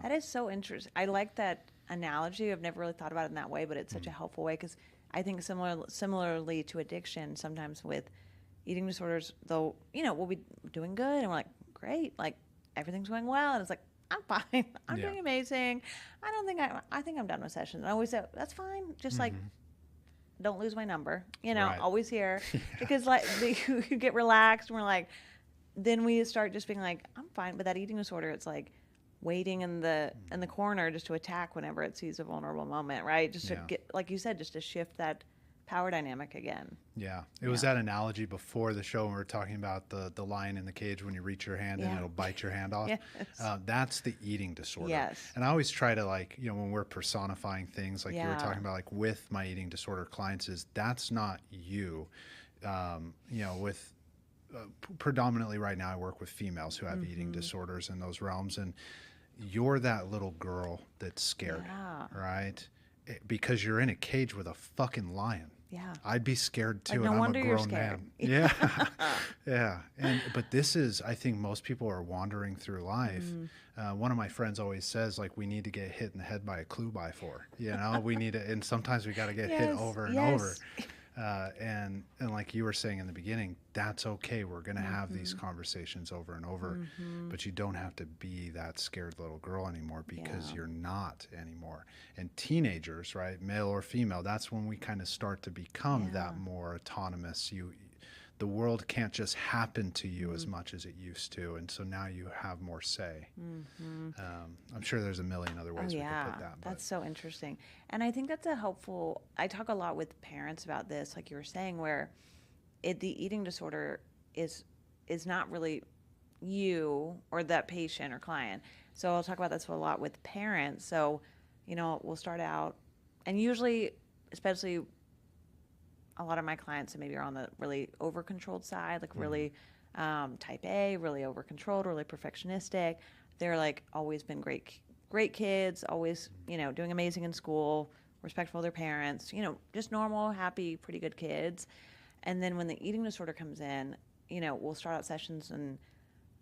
that is so interesting. I like that analogy. I've never really thought about it in that way, but it's such a helpful way, because I think similarly to addiction, sometimes with eating disorders, though, we'll be doing good and we're like, great, like everything's going well. And it's like, I'm fine. I'm doing amazing. I think I'm done with sessions. And I always say, that's fine. Just like, don't lose my number, Right. always here. Because like you get relaxed and we're like, then we start just being like, I'm fine. But that eating disorder, it's like waiting in the corner just to attack whenever it sees a vulnerable moment, right? Just to get, like you said, just to shift that power dynamic again. Yeah. It was that analogy before the show when we were talking about the lion in the cage, when you reach your hand and it'll bite your hand off. Yes. That's the eating disorder. Yes. And I always try to, like, when we're personifying things like you were talking about, like with my eating disorder clients, is that's not you. With predominantly right now I work with females who have eating disorders in those realms, and you're that little girl that's scared, right? Because you're in a cage with a fucking lion. Yeah. I'd be scared too, Like, no and I'm wonder a you're grown scared. man. Yeah. Yeah. But this is, I think most people are wandering through life. One of my friends always says, like, we need to get hit in the head by a clue by four. We need to, and sometimes we got to get hit over and over. And like you were saying in the beginning, that's okay. We're going to have these conversations over and over, but you don't have to be that scared little girl anymore, because you're not anymore. And teenagers, right, male or female, that's when we kind of start to become that more autonomous. The world can't just happen to you as much as it used to. And so now you have more say. I'm sure there's a million other ways we could put that. That's so interesting. And I think that's I talk a lot with parents about this, like you were saying, where the eating disorder is not really you or that patient or client. So I'll talk about this a lot with parents. So, we'll start out, and usually, especially a lot of my clients that maybe are on the really over-controlled side, like really type A, really over-controlled, really perfectionistic. They're like always been great kids, always, doing amazing in school, respectful of their parents, just normal, happy, pretty good kids. And then when the eating disorder comes in, we'll start out sessions and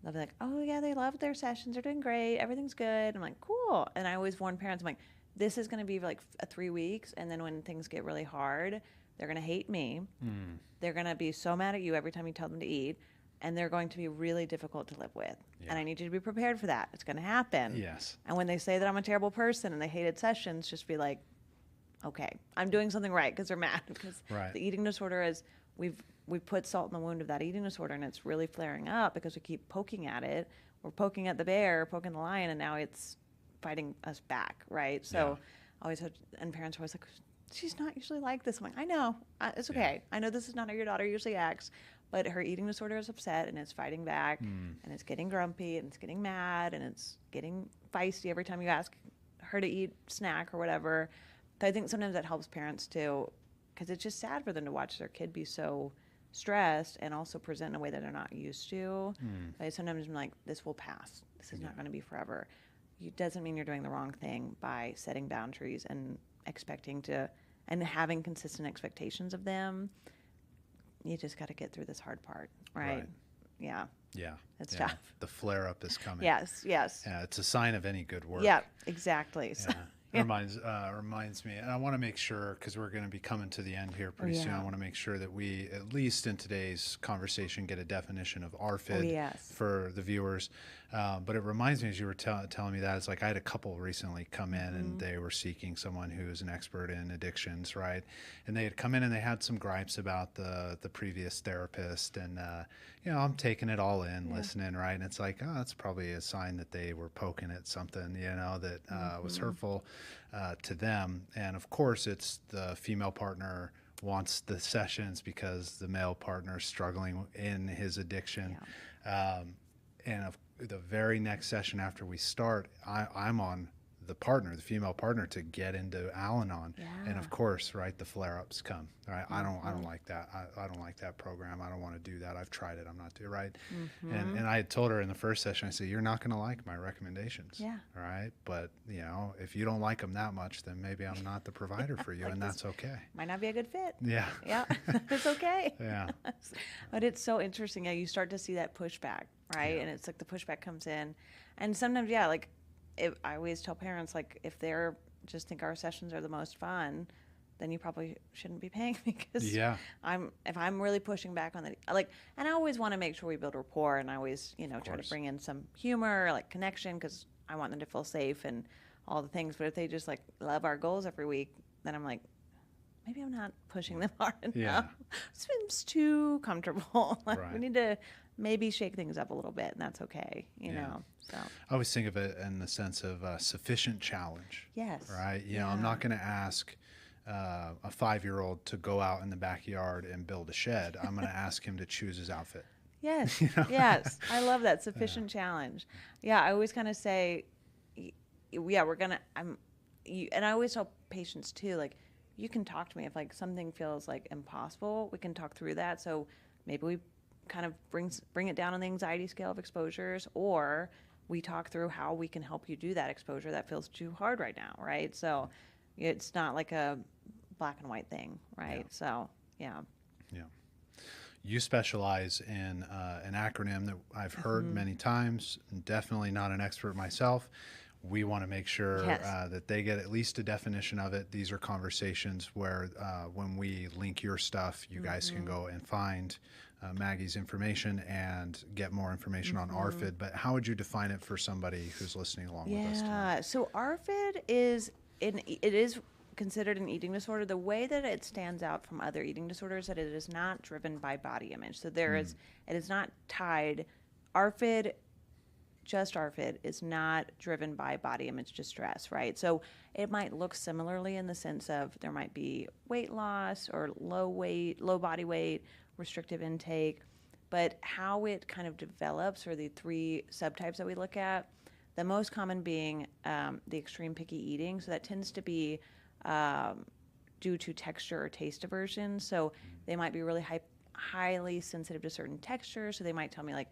they'll be like, oh yeah, they love their sessions. They're doing great. Everything's good. I'm like, cool. And I always warn parents, I'm like, this is going to be like 3 weeks. And then when things get really hard, they're going to hate me. They're going to be so mad at you every time you tell them to eat. And they're going to be really difficult to live with. And I need you to be prepared for that. It's going to happen. Yes. And when they say that I'm a terrible person and they hated sessions, just be like, okay, I'm doing something right, because they're mad. Because the eating disorder is, we've put salt in the wound of that eating disorder, and it's really flaring up because we keep poking at it. We're poking at the bear, poking the lion, and now it's fighting us back, right? So always have, and parents are always like, she's not usually like this. I'm like, I know. It's okay. I know this is not how your daughter usually acts, but her eating disorder is upset, and it's fighting back, and it's getting grumpy, and it's getting mad, and it's getting feisty every time you ask her to eat snack or whatever. So I think sometimes that helps parents too, because it's just sad for them to watch their kid be so stressed and also present in a way that they're not used to. But sometimes I'm like, this will pass. This is not going to be forever. It doesn't mean you're doing the wrong thing by setting boundaries and expecting to, and having consistent expectations of them. You just got to get through this hard part, right? Yeah. Yeah. It's tough. The flare up is coming. Yes. Yeah. It's a sign of any good work. Yeah, exactly. Yeah. Reminds me, and I want to make sure, because we're going to be coming to the end here pretty soon, I want to make sure that we, at least in today's conversation, get a definition of ARFID for the viewers. But it reminds me, as you were telling me that, it's like I had a couple recently come in and they were seeking someone who's an expert in addictions, right? And they had come in and they had some gripes about the previous therapist, and I'm taking it all in, listening, right? And it's like, oh, that's probably a sign that they were poking at something, that was hurtful to them. And of course, it's the female partner wants the sessions because the male partner is struggling in his addiction. And the very next session after we start, I'm on partner, the female partner, to get into Al-Anon. Yeah. And of course, right, the flare-ups come. Right, I don't like that. I don't like that program. I don't want to do that. I've tried it. I'm not doing right. And I had told her in the first session, I said, you're not going to like my recommendations. Yeah. All right, but if you don't like them that much, then maybe I'm not the provider for you, and that's okay. Might not be a good fit. Yeah. Yeah, it's okay. Yeah. But it's so interesting. Yeah, you start to see that pushback, right? Yeah. And it's like the pushback comes in, and sometimes, yeah, like I always tell parents, like if they're just think our sessions are the most fun, then you probably shouldn't be paying me, because if I'm really pushing back on that, like, and I always want to make sure we build rapport, and I always try to bring in some humor, like connection, because I want them to feel safe and all the things. But if they just like love our goals every week, then I'm like, maybe I'm not pushing them hard enough. Yeah. It seems too comfortable. Like, Right. we need to maybe shake things up a little bit, and that's okay, you know. So I always think of it in the sense of sufficient challenge. yes, Right. I'm not going to ask a 5-year-old to go out in the backyard and build a shed. I'm going to ask him to choose his outfit. yes, yes. I love that sufficient challenge. Yeah, I always kind of say, we're gonna. And I always tell patients too, like, you can talk to me if like something feels like impossible. We can talk through that. So maybe we kind of bring it down on the anxiety scale of exposures, or we talk through how we can help you do that exposure that feels too hard right now, right? So it's not like a black and white thing, right? Yeah. So yeah. Yeah. You specialize in an acronym that I've heard many times, definitely not an expert myself. We want to make sure that they get at least a definition of it. These are conversations where when we link your stuff, you guys can go and find Maggie's information and get more information on ARFID. But how would you define it for somebody who's listening along with us tonight? Yeah, so ARFID is it is considered an eating disorder. The way that it stands out from other eating disorders, that it is not driven by body image. So it is not tied. ARFID is not driven by body image distress, right? So it might look similarly in the sense of there might be weight loss or low body weight, restrictive intake, but how it kind of develops, or the 3 subtypes that we look at, the most common being the extreme picky eating. So that tends to be due to texture or taste aversion. So they might be really highly sensitive to certain textures. So they might tell me, like,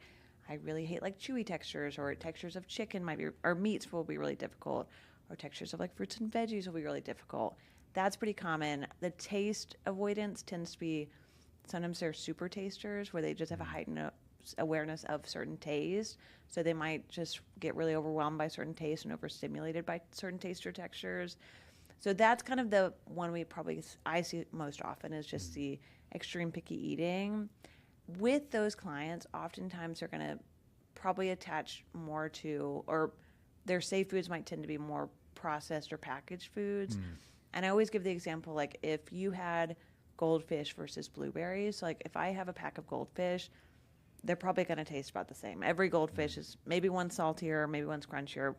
I really hate like chewy textures, or textures of chicken might be, or meats will be really difficult, or textures of like fruits and veggies will be really difficult. That's pretty common. The taste avoidance tends to be, sometimes they're super tasters where they just have a heightened awareness of certain taste. So they might just get really overwhelmed by certain tastes and overstimulated by certain taste or textures. So that's kind of the one I see most often, is just the extreme picky eating. With those clients, oftentimes they're going to probably attach more to, or their safe foods might tend to be more processed or packaged foods. And I always give the example, like if you had goldfish versus blueberries, like if I have a pack of goldfish, they're probably going to taste about the same. Every goldfish is maybe one's saltier, maybe one's crunchier,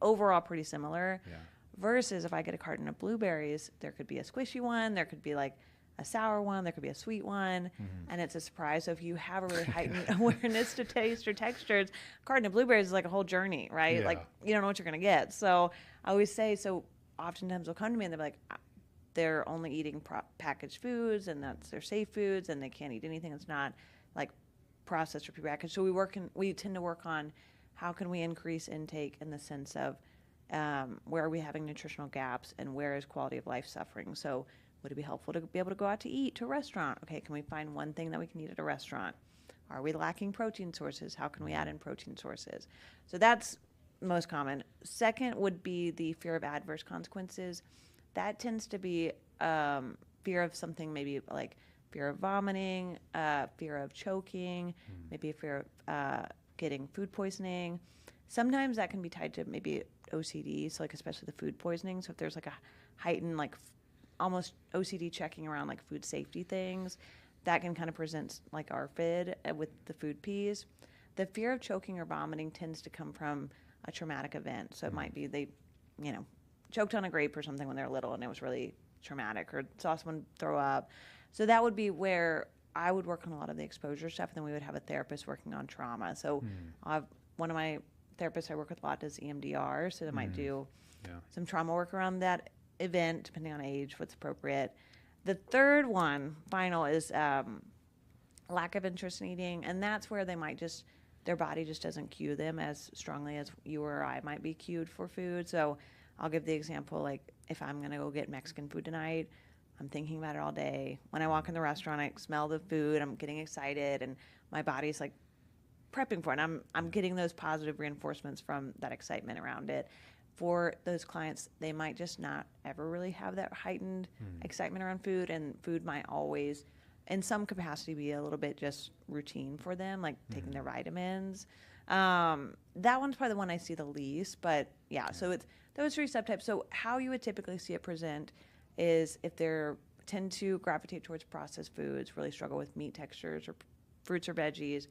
overall pretty similar. Yeah. Versus if I get a carton of blueberries, there could be a squishy one, there could be like a sour one, there could be a sweet one, and it's a surprise. So if you have a really heightened awareness to taste or textures, a carton of blueberries is like a whole journey, right? Yeah. Like you don't know what you're going to get. So I always say, so oftentimes they'll come to me and they'll be like, they're only eating packaged foods, and that's their safe foods, and they can't eat anything that's not like processed or prepackaged. So we tend to work on how can we increase intake in the sense of where are we having nutritional gaps, and where is quality of life suffering. So would it be helpful to be able to go out to eat to a restaurant? Okay, can we find one thing that we can eat at a restaurant? Are we lacking protein sources? How can we add in protein sources? So that's most common. Second would be the fear of adverse consequences. That tends to be fear of something, maybe like fear of vomiting, fear of choking, maybe a fear of getting food poisoning. Sometimes that can be tied to maybe OCD, so like especially the food poisoning. So if there's like a heightened like almost OCD checking around like food safety things, that can kind of present like ARFID with the food Ps. The fear of choking or vomiting tends to come from a traumatic event. So it might be they, choked on a grape or something when they were little and it was really traumatic, or saw someone throw up. So that would be where I would work on a lot of the exposure stuff, and then we would have a therapist working on trauma. So one of my therapist I work with a lot does EMDR, so they might do Yeah. some trauma work around that event, depending on age, what's appropriate. The third one, final, is lack of interest in eating, and that's where they might just, their body just doesn't cue them as strongly as you or I might be cued for food. So I'll give the example, like if I'm gonna go get Mexican food tonight, I'm thinking about it all day. When I walk in the restaurant, I smell the food, I'm getting excited, and my body's like prepping for it. And I'm getting those positive reinforcements from that excitement around it. For those clients, they might just not ever really have that heightened excitement around food, and food might always, in some capacity, be a little bit just routine for them, like taking their vitamins. That one's probably the one I see the least, but yeah, so it's those three subtypes. So how you would typically see it present is if they're tend to gravitate towards processed foods, really struggle with meat textures or fruits or veggies,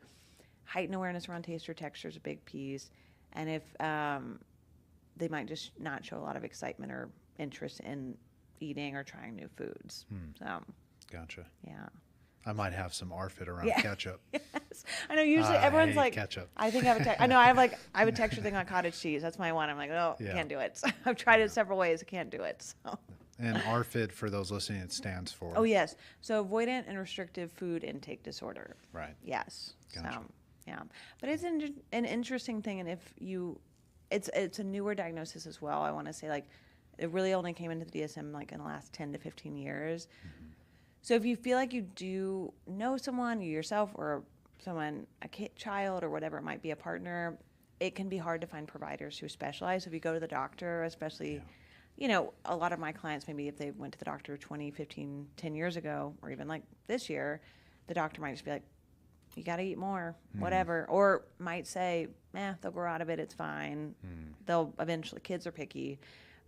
heightened awareness around taste or texture is a big piece, and if they might just not show a lot of excitement or interest in eating or trying new foods. So, Gotcha. yeah. I might have some ARFID around ketchup. Yes. I know usually everyone's hate like, ketchup. I think I have I know I have a texture thing on cottage cheese. That's my one. I'm like, oh, Yeah. can't do it. So I've tried it several ways. I can't do it. So. And ARFID, for those listening, it stands for. Oh, yes. So avoidant and restrictive food intake disorder. Right. Yes. Gotcha. So, yeah. But it's an interesting thing. And if you, it's a newer diagnosis as well. I want to say, like, it really only came into the DSM like in the last 10 to 15 years. So if you feel like you do know someone, you yourself or someone, a child or whatever it might be, a partner, it can be hard to find providers who specialize. So if you go to the doctor, especially, you know, a lot of my clients, maybe if they went to the doctor 20, 15, 10 years ago, or even like this year, the doctor might just be like, you got to eat more, whatever. Or might say, they'll grow out of it, it's fine. They'll eventually, kids are picky.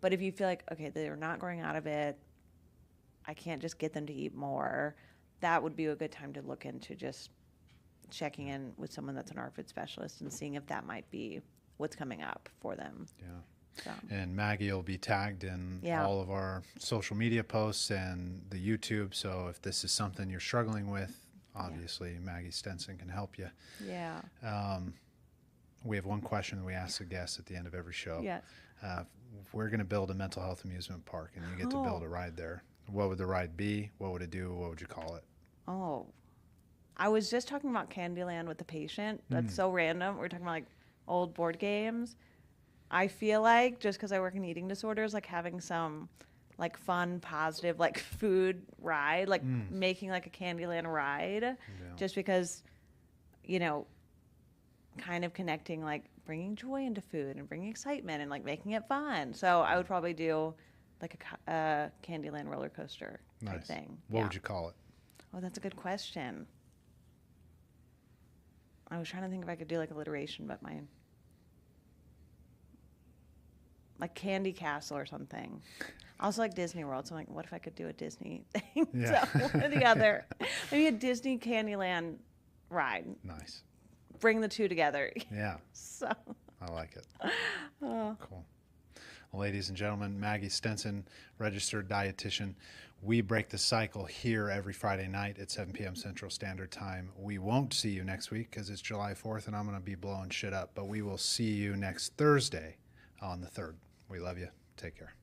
But if you feel like, okay, they're not growing out of it, I can't just get them to eat more, that would be a good time to look into just checking in with someone that's an ARFID specialist and seeing if that might be what's coming up for them. Yeah. So. And Maggie will be tagged in all of our social media posts and the YouTube. So if this is something you're struggling with, obviously Maggie Stenson can help you. Yeah. We have one question that we ask the guests at the end of every show. Yes. We're going to build a mental health amusement park, and you get to build a ride there. What would the ride be? What would it do? What would you call it? Oh, I was just talking about Candyland with the patient. That's so random. We're talking about like old board games. I feel like just because I work in eating disorders, like having some like fun, positive, like food ride, like making like a Candyland ride, just because, you know, kind of connecting, like bringing joy into food and bringing excitement and like making it fun. So I would probably do like a Candyland roller coaster type thing. What would you call it? Oh, that's a good question. I was trying to think if I could do like alliteration, but like Candy Castle or something. I also like Disney World, so I'm like, what if I could do a Disney thing? Yeah. So one or the other. Maybe a Disney Candyland ride. Nice. Bring the two together. Yeah. So. I like it. Cool. Well, ladies and gentlemen, Maggie Stenson, registered dietitian. We break the cycle here every Friday night at 7 p.m. Central Standard Time. We won't see you next week because it's July 4th and I'm going to be blowing shit up, but we will see you next Thursday on the 3rd. We love you. Take care.